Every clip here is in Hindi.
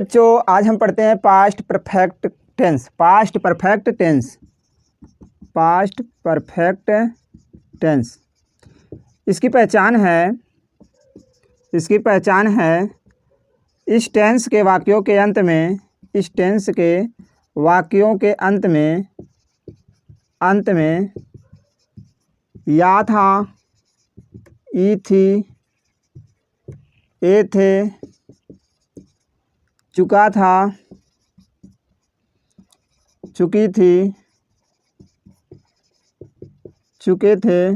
बच्चों, आज हम पढ़ते हैं past perfect tense. Past perfect tense, past perfect tense. इसकी पहचान है इस टेंस के वाक्यों के अंत में, इस टेंस के वाक्यों के अंत में या था, ई थी, ए थे, चुका था, चुकी थी, चुके थे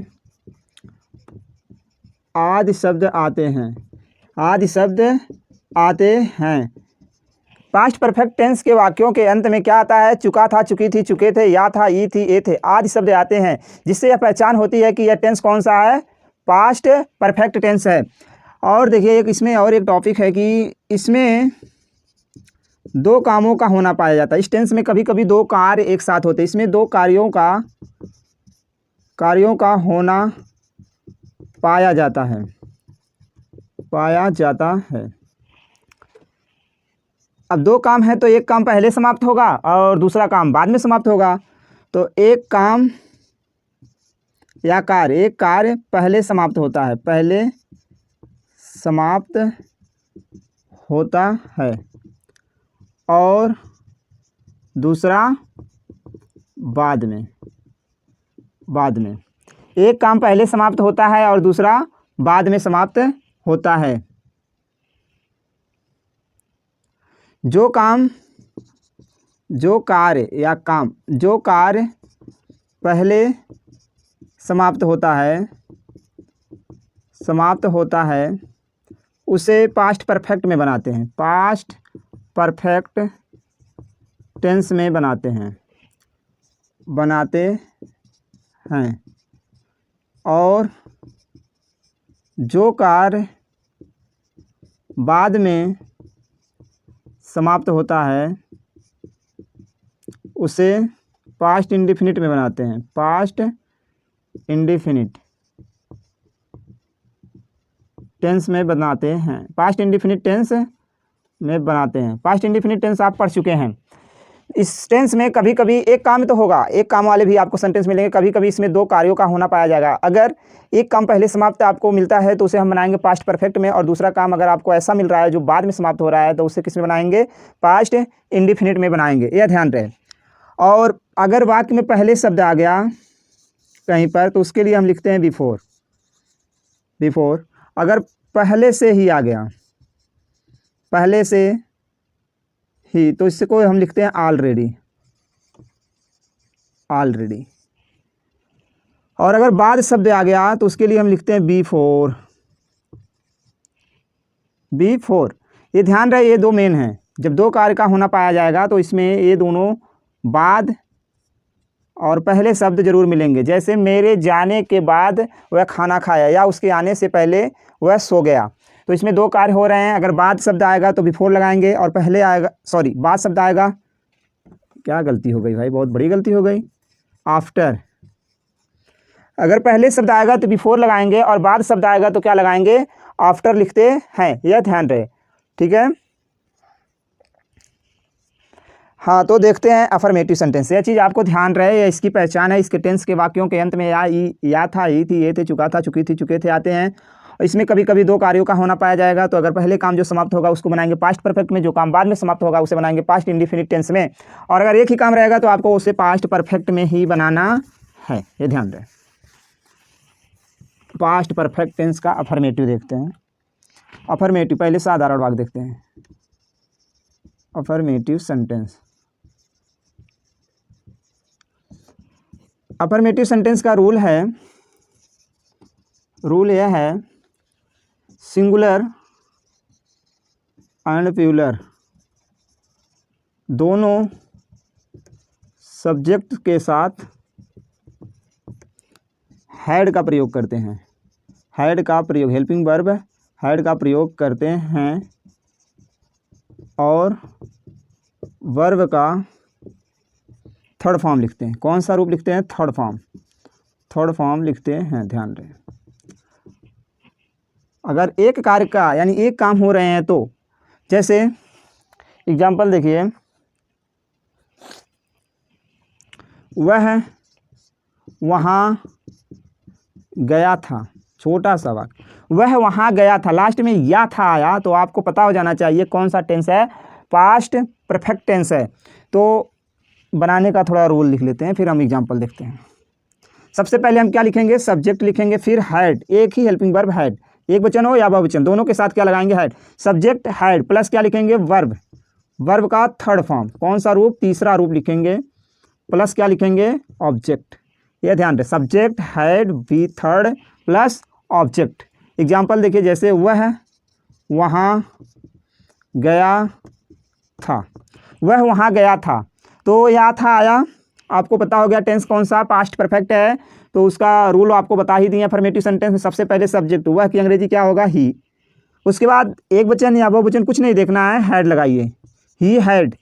आदि शब्द आते हैं, आदि शब्द आते हैं। पास्ट परफेक्ट टेंस के वाक्यों के अंत में क्या आता है? चुका था, चुकी थी, चुके थे, या था, ई थी, ए थे आदि शब्द आते हैं, जिससे यह पहचान होती है कि यह टेंस कौन सा है? पास्ट परफेक्ट टेंस है। और देखिए इसमें और एक टॉपिक है कि इसमें दो कामों का होना पाया जाता है। इस टेंस में कभी कभी दो कार्य एक साथ होते हैं। इसमें दो कार्यों का होना पाया जाता है, अब दो काम है तो एक काम पहले समाप्त होगा और दूसरा काम बाद में समाप्त होगा। तो एक काम या कार्य, एक कार्य पहले समाप्त होता है, पहले समाप्त होता है और दूसरा बाद में। एक काम पहले समाप्त होता है और दूसरा बाद में समाप्त होता है। जो कार्य पहले समाप्त होता है उसे पास्ट परफेक्ट में बनाते हैं, पास्ट परफेक्ट टेंस में बनाते हैं। और जो कार्य बाद में समाप्त होता है उसे पास्ट इंडेफिनिट में बनाते हैं, पास्ट इंडेफिनिट टेंस में बनाते हैं, पास्ट इंडेफिनिट टेंस में बनाते हैं। पास्ट इंडेफिनिट टेंस आप पढ़ चुके हैं। इस टेंस में कभी कभी एक काम तो होगा, एक काम वाले भी आपको सेंटेंस मिलेंगे, कभी कभी इसमें दो कार्यों का होना पाया जाएगा। अगर एक काम पहले समाप्त आपको मिलता है तो उसे हम बनाएंगे पास्ट परफेक्ट में, और दूसरा काम अगर आपको ऐसा मिल रहा है जो बाद में समाप्त हो रहा है तो उसे किस में बनाएंगे? पास्ट इंडेफिनिट में बनाएंगे, यह ध्यान रहे। और अगर वाक्य में पहले शब्द आ गया कहीं पर तो उसके लिए हम लिखते हैं बिफोर। अगर पहले से ही आ गया, पहले से ही, तो इससे को हम लिखते हैं ऑलरेडी। और अगर बाद शब्द आ गया तो उसके लिए हम लिखते हैं बिफोर। ये ध्यान रहे, ये दो मेन हैं। जब दो कार्य का होना पाया जाएगा तो इसमें ये दोनों बाद और पहले शब्द जरूर मिलेंगे। जैसे मेरे जाने के बाद वह खाना खाया, या उसके आने से पहले वह सो गया। तो इसमें दो कार्य हो रहे हैं। अगर बाद शब्द आएगा तो बिफोर लगाएंगे, और पहले आएगा, सॉरी, बाद शब्द आएगा, क्या गलती हो गई भाई, बहुत बड़ी गलती हो गई, आफ्टर। अगर पहले शब्द आएगा तो बिफोर लगाएंगे और बाद शब्द आएगा तो क्या लगाएंगे? आफ्टर लिखते हैं, यह ध्यान रहे, ठीक है। हाँ, तो देखते हैं अफर्मेटिव सेंटेंस। यह चीज़ आपको ध्यान रहे, यह इसकी पहचान है। इसके टेंस के वाक्यों के अंत में या था, ई थी, ए थे, चुका था, चुकी थी, चुके थे आते हैं। इसमें कभी कभी दो कार्यों का होना पाया जाएगा। तो अगर पहले काम जो समाप्त होगा उसको बनाएंगे पास्ट परफेक्ट में, जो काम बाद में समाप्त होगा उसे बनाएंगे पास्ट इंडेफिनिट टेंस में। और अगर एक ही काम रहेगा तो आपको उसे पास्ट परफेक्ट में ही बनाना है, ये ध्यान रहे। पास्ट परफेक्ट टेंस का अफर्मेटिव देखते हैं। अफर्मेटिव, पहले साधारण वाक्य देखते हैं। अफर्मेटिव सेंटेंस, अफर्मेटिव सेंटेंस का रूल यह है, सिंगुलर एंड प्लूरल दोनों सब्जेक्ट के साथ हैड का प्रयोग करते हैं। हैड का प्रयोग, हेल्पिंग वर्ब हैड का प्रयोग करते हैं, और वर्ब का थर्ड फॉर्म लिखते हैं। कौन सा रूप लिखते हैं? थर्ड फॉर्म लिखते हैं, ध्यान रहे। अगर एक कार्य का यानी एक काम हो रहे हैं तो जैसे एग्जाम्पल देखिए, वह वहाँ गया था, छोटा सा वाक्य, वह वहाँ गया था, लास्ट में या था आया तो आपको पता हो जाना चाहिए कौन सा टेंस है, पास्ट परफेक्ट टेंस है। तो बनाने का थोड़ा रूल लिख लेते हैं, फिर हम एग्जाम्पल देखते हैं। सबसे पहले हम क्या लिखेंगे, सब्जेक्ट लिखेंगे, फिर हैड, एक ही हेल्पिंग वर्ब हैड, एक वचन हो या बहुवचन दोनों के साथ क्या लगाएंगे, हैड, सब्जेक्ट हैड प्लस क्या लिखेंगे, वर्ब, वर्ब का थर्ड फॉर्म, कौन सा रूप, तीसरा रूप लिखेंगे, प्लस क्या लिखेंगे, ऑब्जेक्ट। ये ध्यान रहे, subject had be third plus object. Example देखिए, जैसे वह वहाँ गया था, वह वहाँ गया था, तो या था आया, आपको पता हो गया टेंस कौन सा, पास्ट परफेक्ट है, तो उसका रूल आपको बता ही दिए। अफर्मेटिव सेंटेंस में सबसे पहले सब्जेक्ट, वह की अंग्रेजी क्या होगा, ही, उसके बाद एक वचन या बहुवचन कुछ नहीं देखना है, हैड लगाइए, ही हैड,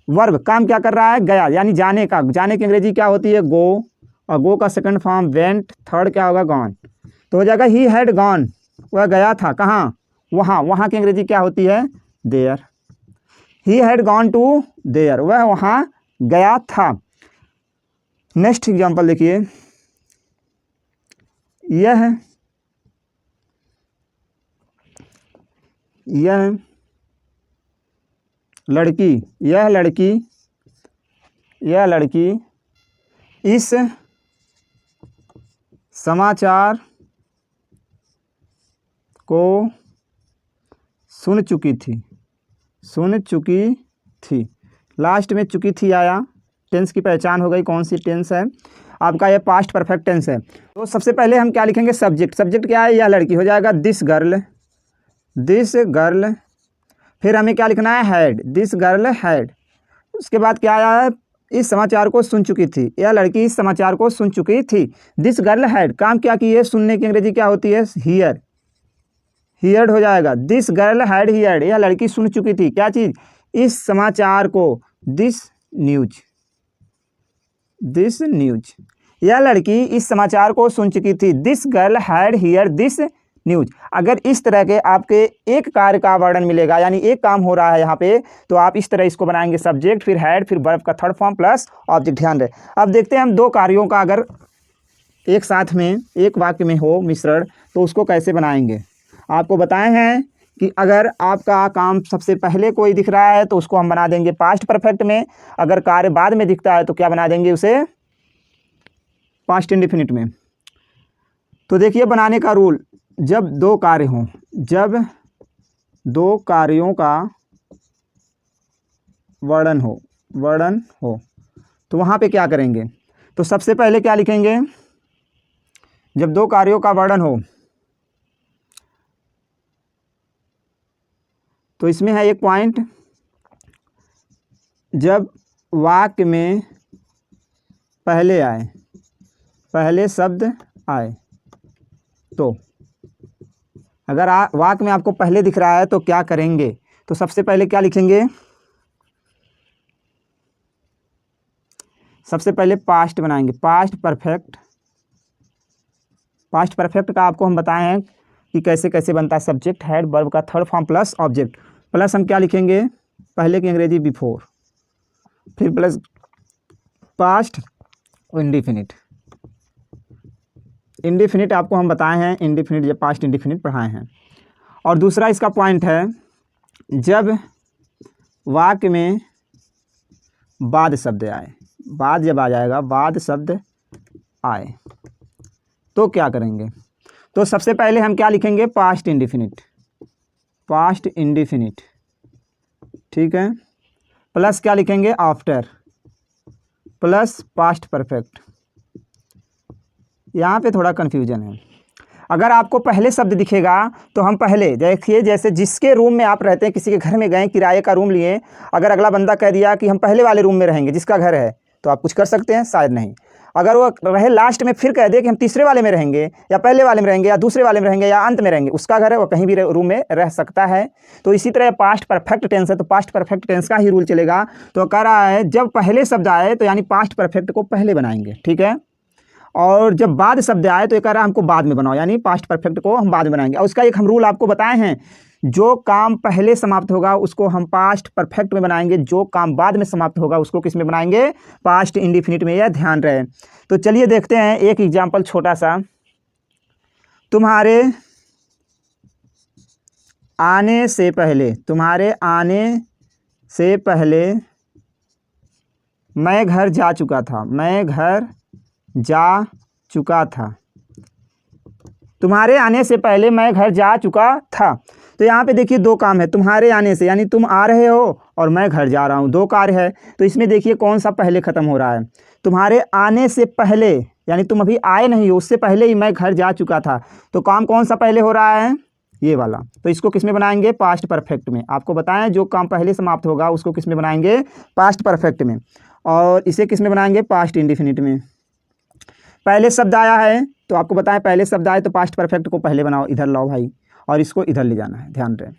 वर्ब काम क्या कर रहा है, गया, यानी जाने का, जाने की अंग्रेजी क्या होती है, गो, और गो का सेकंड फॉर्म वेंट, थर्ड क्या होगा, गॉन, तो हो जाएगा ही हैड गॉन, वह गया था कहाँ, वहाँ, वहाँ की अंग्रेजी क्या होती है, there, he had gone to there, वह वहाँ गया था। नेक्स्ट एग्जाम्पल देखिए, यह लड़की, यह लड़की इस समाचार को सुन चुकी थी, लास्ट में चुकी थी आया, टेंस की पहचान हो गई कौन सी टेंस है आपका, ये पास्ट परफेक्ट टेंस है। तो सबसे पहले हम क्या लिखेंगे, सब्जेक्ट, सब्जेक्ट क्या है, यह लड़की, हो जाएगा दिस गर्ल, फिर हमें क्या लिखना है, हैड, दिस गर्ल हैड, उसके बाद क्या आया है, इस समाचार को सुन चुकी थी, यह लड़की इस समाचार को सुन चुकी थी, दिस गर्ल हैड काम क्या की है, सुनने की अंग्रेजी क्या होती है, हियर, हियर्ड हो जाएगा, दिस गर्ल हैड हियर्ड, यह लड़की सुन चुकी थी क्या चीज़, इस समाचार को, दिस न्यूज, यह लड़की इस समाचार को सुन चुकी थी, this girl had here this news. अगर इस तरह के आपके एक कार्य का वर्णन मिलेगा, यानी एक काम हो रहा है यहाँ पे, तो आप इस तरह इसको बनाएंगे, सब्जेक्ट, फिर हैड, फिर वर्ब का थर्ड फॉर्म प्लस ऑब्जेक्ट। ध्यान रहे, अब देखते हैं हम दो कार्यों का अगर एक साथ में एक वाक्य में हो मिश्रण, तो उसको कैसे बनाएंगे। आपको बताए हैं कि अगर आपका काम सबसे पहले कोई दिख रहा है तो उसको हम बना देंगे पास्ट परफेक्ट में, अगर कार्य बाद में दिखता है तो क्या बना देंगे उसे, पास्ट इंडेफिनिट में। तो देखिए बनाने का रूल, जब दो कार्य हों, जब दो कार्यों का वर्णन हो तो वहाँ पे क्या करेंगे, तो सबसे पहले क्या लिखेंगे, जब दो कार्यों का वर्णन हो, तो इसमें है एक पॉइंट, जब वाक्य में पहले शब्द आए, तो अगर वाक्य में आपको पहले दिख रहा है तो क्या करेंगे, तो सबसे पहले क्या लिखेंगे, सबसे पहले पास्ट बनाएंगे, पास्ट परफेक्ट का आपको हम बताए हैं कि कैसे कैसे बनता है, सब्जेक्ट हैड वर्ब का third form plus object, plus हम क्या लिखेंगे, पहले की अंग्रेजी बिफोर, फिर प्लस पास्ट इंडिफिनिट आपको हम बताए हैं, इंडिफिनिट या पास्ट इंडिफिनिट पढ़ाए हैं। और दूसरा इसका पॉइंट है, जब वाक्य में बाद शब्द आए, बाद जब आ जाएगा, बाद शब्द आए तो क्या करेंगे, तो सबसे पहले हम क्या लिखेंगे, पास्ट इंडिफिनिट, ठीक है, प्लस क्या लिखेंगे, आफ्टर, प्लस पास्ट परफेक्ट। यहाँ पे थोड़ा कन्फ्यूजन है, अगर आपको पहले शब्द दिखेगा तो हम पहले देखिए, जैसे जिसके रूम में आप रहते हैं, किसी के घर में गए, किराए का रूम लिए, अगर अगला बंदा कह दिया कि हम पहले वाले रूम में रहेंगे जिसका घर है, तो आप कुछ कर सकते हैं, शायद नहीं। अगर वो रहे लास्ट में फिर कह दे कि हम तीसरे वाले में रहेंगे, या पहले वाले में रहेंगे, या दूसरे वाले में रहेंगे, या अंत में रहेंगे, उसका घर है, वो कहीं भी रूम में रह सकता है। तो इसी तरह पास्ट परफेक्ट टेंस है, तो पास्ट परफेक्ट टेंस का ही रूल चलेगा। तो कह रहा है जब पहले शब्द आए तो यानी पास्ट परफेक्ट को पहले बनाएंगे, ठीक है, और जब बाद शब्द आए तो ये कह रहा है हमको बाद में बनाओ, यानी पास्ट परफेक्ट को हम बाद में बनाएंगे। और उसका एक हम रूल आपको बताए हैं, जो काम पहले समाप्त होगा उसको हम पास्ट परफेक्ट में बनाएंगे, जो काम बाद में समाप्त होगा उसको किस में बनाएंगे, पास्ट इंडिफिनिट में। यह ध्यान रहे। तो चलिए देखते हैं एक एग्जाम्पल छोटा सा। तुम्हारे आने से पहले, तुम्हारे आने से पहले मैं घर जा चुका था, मैं घर जा चुका था। तुम्हारे आने से पहले मैं घर जा चुका था। तो यहाँ पे देखिए दो काम है, तुम्हारे आने से यानी तुम आ रहे हो और मैं घर जा रहा हूँ, दो कार्य है। तो इसमें देखिए कौन सा पहले ख़त्म हो रहा है। तुम्हारे आने से पहले यानी तुम अभी आए नहीं हो, उससे पहले ही मैं घर जा चुका था। तो काम कौन सा पहले हो रहा है, ये वाला। तो इसको किस में बनाएंगे, पास्ट परफेक्ट में। आपको बताएं जो काम पहले समाप्त होगा उसको किस में बनाएंगे, पास्ट परफेक्ट में। और इसे किस में बनाएंगे, पास्ट इंडिफिनिट में। पहले शब्द आया है तो आपको बताएं पहले शब्द आए तो पास्ट परफेक्ट को पहले बनाओ, इधर लाओ भाई, और इसको इधर ले जाना है, ध्यान रहे।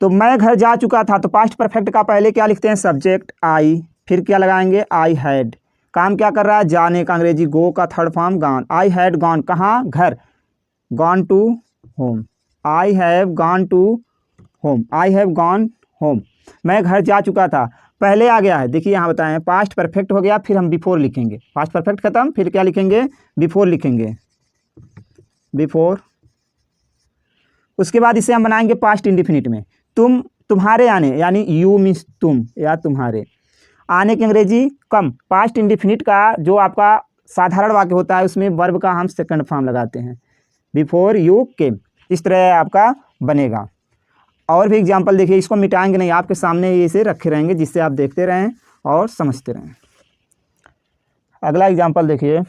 तो मैं घर जा चुका था, तो पास्ट परफेक्ट का पहले क्या लिखते हैं, सब्जेक्ट आई, फिर क्या लगाएंगे, आई हैड। काम क्या कर रहा है, जाने का अंग्रेजी गो का third form gone. I had gone, कहाँ, घर, gone to home. I have gone to home, I have gone home. मैं घर जा चुका था, पहले आ गया है। देखिए यहाँ बताएं पास्ट परफेक्ट हो गया, फिर हम बिफोर लिखेंगे। पास्ट परफेक्ट खत्म, फिर क्या लिखेंगे, बिफोर लिखेंगे, बिफोर। उसके बाद इसे हम बनाएंगे पास्ट इंडिफिनिट में। तुम, तुम्हारे आने यानी यू मीन्स तुम या तुम्हारे। आने की अंग्रेजी कम। पास्ट इंडिफिनिट का जो आपका साधारण वाक्य होता है उसमें वर्ब का हम सेकंड फॉर्म लगाते हैं, बिफोर यू केम। इस तरह आपका बनेगा। और भी एग्जाम्पल देखिए, इसको मिटाएंगे नहीं, आपके सामने ये इसे रखे रहेंगे जिससे आप देखते रहें और समझते रहें। अगला एग्जाम्पल देखिए,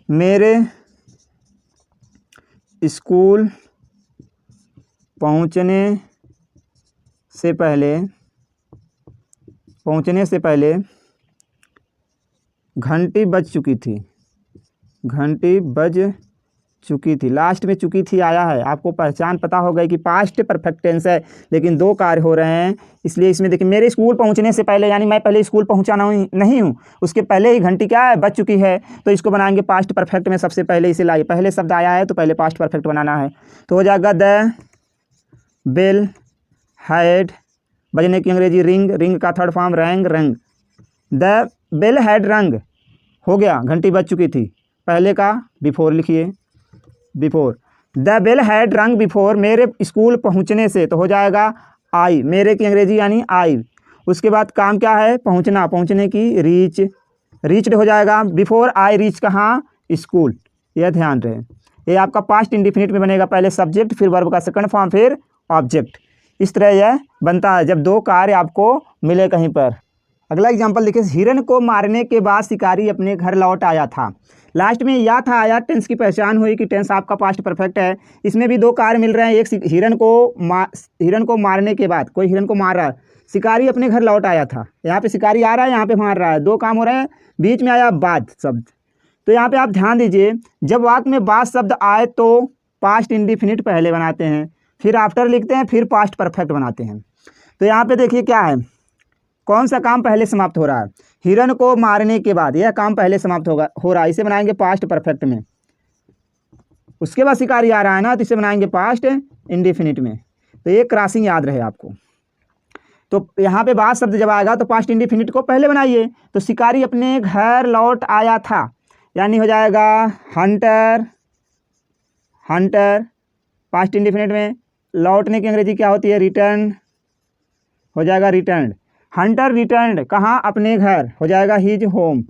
मेरे स्कूल पहुंचने से पहले घंटी बज चुकी थी, घंटी बज चुकी थी। लास्ट में चुकी थी आया है, आपको पहचान पता हो गई कि पास्ट परफेक्ट टेंस है, लेकिन दो कार्य हो रहे हैं। इसलिए इसमें देखिए मेरे स्कूल पहुंचने से पहले यानी मैं पहले स्कूल पहुंचा नहीं हूँ, उसके पहले ही घंटी क्या है, बज चुकी है। तो इसको बनाएंगे पास्ट परफेक्ट में। सबसे पहले इसे लाइए, पहले शब्द आया है तो पहले पास्ट परफेक्ट बनाना है। तो हो जाएगा द बेल हैड, बजने की अंग्रेजी रिंग, रिंग का थर्ड फॉर्म रैंग, रंग। द बेल हैड रंग, हो गया, घंटी बज चुकी थी। पहले का बिफोर लिखिए, बिफोर। द बेल हैड रंग बिफोर, मेरे स्कूल पहुंचने से, तो हो जाएगा आई, मेरे की अंग्रेजी यानी आई। उसके बाद काम क्या है, पहुंचना, पहुंचने की रीच, रीच्ड हो जाएगा। बिफोर आई रीच कहाँ, स्कूल। यह ध्यान रहे, ये आपका पास्ट इंडिफिनिट में बनेगा, पहले सब्जेक्ट फिर वर्ब का सेकंड फॉर्म फिर ऑब्जेक्ट। इस तरह यह बनता है जब दो कार्य आपको मिले कहीं पर। अगला एग्जाम्पल देखिए, हिरन को मारने के बाद शिकारी अपने घर लौट आया था। लास्ट में या था आया, टेंस की पहचान हुई कि टेंस आपका पास्ट परफेक्ट है। इसमें भी दो कार्य मिल रहे हैं, एक हिरन को मारने के बाद, कोई हिरन को मार रहा है, शिकारी अपने घर लौट आया था। यहाँ पे शिकारी आ रहा है, यहाँ पे मार रहा है, दो काम हो रहे हैं। बीच में आया बाद शब्द, तो यहाँ पे आप ध्यान दीजिए, जब वाक्य में बाद शब्द आए तो पास्ट इंडिफिनिट पहले बनाते हैं, फिर आफ्टर लिखते हैं, फिर पास्ट परफेक्ट बनाते हैं। तो यहाँ पे देखिए क्या है, कौन सा काम पहले समाप्त हो रहा है, हिरन को मारने के बाद, यह काम पहले समाप्त हो रहा है, इसे बनाएंगे पास्ट परफेक्ट में। उसके बाद शिकारी आ रहा है ना, तो इसे बनाएंगे पास्ट इंडिफिनिट में। तो ये क्रॉसिंग याद रहे आपको। तो यहाँ पे बाद शब्द जब आएगा तो पास्ट इंडिफिनिट को पहले बनाइए। तो शिकारी अपने घर लौट आया था, यानी हो जाएगा हंटर, हंटर। पास्ट इंडिफिनिट में लौटने की अंग्रेजी क्या होती है, रिटर्न, हो जाएगा रिटर्न। हंटर रिटर्न कहाँ, अपने घर, हो जाएगा his home,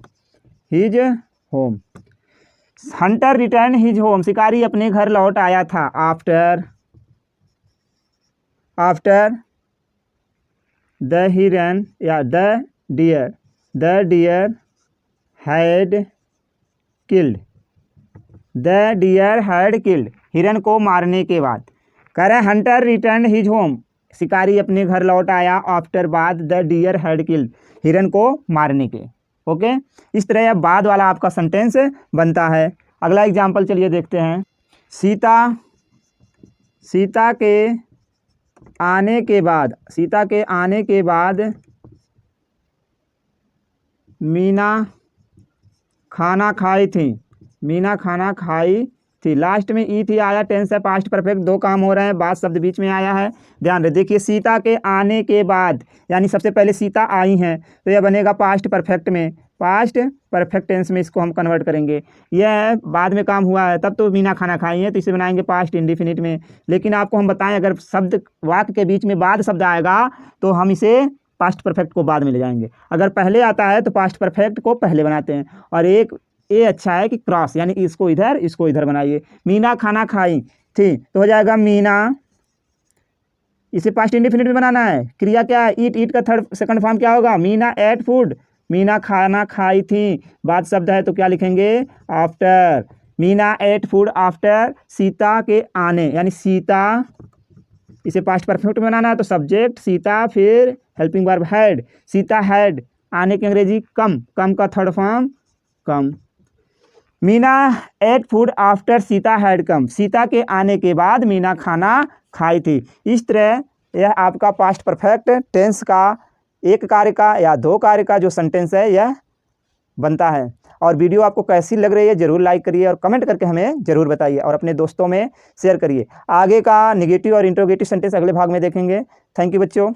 his home. Hunter return his home, शिकारी अपने घर लौट आया था। आफ्टर, आफ्टर द हिरन या the deer had killed, the deer had killed, हिरन को मारने के बाद। कह रहे हैं हंटर रिटर्न हिज होम, शिकारी अपने घर लौट आया, आफ्टर बाद द डियर हैड किल्ड, हिरन को मारने के। ओके, इस तरह यह बाद वाला आपका सेंटेंस बनता है। अगला एग्जाम्पल चलिए देखते हैं, सीता के आने के बाद मीना खाना खाई थी, मीना खाना खाई थी। लास्ट में ई थी आया, टेंस है पास्ट परफेक्ट, दो काम हो रहे हैं, बाद शब्द बीच में आया है। ध्यान रहे, देखिए सीता के आने के बाद यानी सबसे पहले सीता आई हैं तो यह बनेगा पास्ट परफेक्ट में, पास्ट परफेक्ट टेंस में इसको हम कन्वर्ट करेंगे। यह बाद में काम हुआ है तब तो मीना खाना खाई है तो इसे बनाएंगे पास्ट इंडिफिनिट में। लेकिन आपको हम बताएं अगर शब्द वाक्य के बीच में बाद शब्द आएगा तो हम इसे पास्ट परफेक्ट को बाद में ले जाएंगे। अगर पहले आता है तो पास्ट परफेक्ट को पहले बनाते हैं। और एक ये अच्छा है कि क्रॉस यानी इसको इधर बनाइए। मीना खाना खाई थी तो हो जाएगा मीना, इसे पास्ट इंडेफिनिट में बनाना है। क्रिया क्या है, ईट का सेकंड फॉर्म क्या होगा, मीना एट फूड, मीना खाना खाई थी, बाद शब्द है तो क्या लिखेंगे after, Meena ate food after Sita के आने, यानी सीता, इसे पास्ट परफेक्ट में बनाना है तो सब्जेक्ट सीता, फिर helping verb had, Sita had, आने की अंग्रेजी कम, कम का third form come. Meena ate food after Sita had come, Sita के आने के बाद मीना खाना खाई थी। इस तरह यह आपका पास्ट परफेक्ट टेंस का एक कार्य का या दो कार्य का जो सेंटेंस है यह बनता है। और वीडियो आपको कैसी लग रही है ज़रूर लाइक करिए और कमेंट करके हमें ज़रूर बताइए और अपने दोस्तों में शेयर करिए। आगे का नेगेटिव और इंट्रोगेटिव सेंटेंस अगले भाग में देखेंगे। थैंक यू बच्चों।